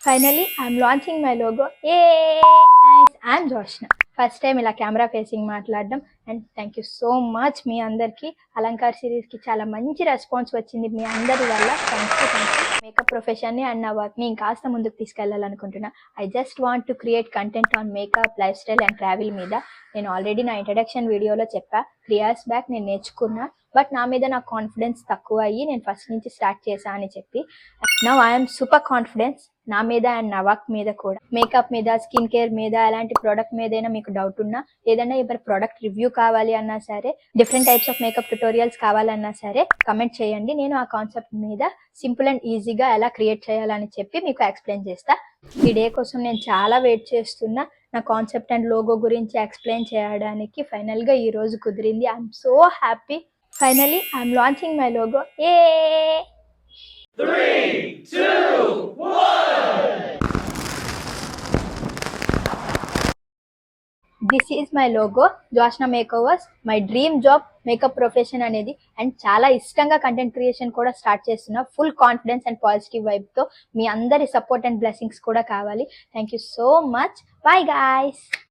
Finally, I'm launching my logo. Yay! Guys, I'm Joshna. First time ఇలా camera facing మాట్లాడడం and thank you so much మీ అందరికీ అలంకార్ సిరీస్కి చాలా మంచి రెస్పాన్స్ వచ్చింది మీ అందరి వల్ల. Thank you. మేకప్ ప్రొఫెషన్ని అండ్ నా వర్క్ని ఇంకాస్త ముందుకు తీసుకెళ్లాలనుకుంటున్నా. I just want to create content on makeup, lifestyle and travel మీద. నేను ఆల్రెడీ నా ఇంట్రడక్షన్ వీడియోలో చెప్పా, 3 years బ్యాక్ నేను నేర్చుకున్నా, బట్ నా మీద నాకు కాన్ఫిడెన్స్ తక్కువ అయ్యి నేను ఫస్ట్ నుంచి స్టార్ట్ చేశా అని చెప్పి. నౌ ఐఎమ్ సూపర్ కాన్ఫిడెన్స్ నా మీద అండ్ నా వర్క్ మీద కూడా. మేకప్ మీద, స్కిన్ కేర్ మీద, ఎలాంటి ప్రోడక్ట్ మీదైనా మీకు డౌట్ ఉన్నా, ఏదైనా ఎవరి ప్రోడక్ట్ రివ్యూ కావాలి అన్నా సరే, different types of makeup tutorials కావాలన్నా సరే కమెంట్ చేయండి. నేను ఆ కాన్సెప్ట్ మీద సింపుల్ అండ్ ఈజీగా ఎలా క్రియేట్ చేయాలని చెప్పి మీకు ఎక్స్ప్లెయిన్ చేస్తా. ఈ డే కోసం నేను చాలా వెయిట్ చేస్తున్నా. నా కాన్సెప్ట్ అండ్ లోగో గురించి ఎక్స్ప్లెయిన్ చేయడానికి ఫైనల్గా ఈ రోజు కుదిరింది. I'm so happy. Finally I'm launching my logo. ఏ 3, 2, 1. This is my logo, Joshna makeovers. My dream job makeup profession అనేది, అండ్ చాలా ఇష్టంగా కంటెంట్ క్రియేషన్ కూడా స్టార్ట్ చేస్తున్నా. ఫుల్ కాన్ఫిడెన్స్ అండ్ పాజిటివ్ వైబ్తో. మీ అందరి సపోర్ట్ అండ్ బ్లెస్సింగ్స్ కూడా కావాలి. Thank you so much. Bye guys.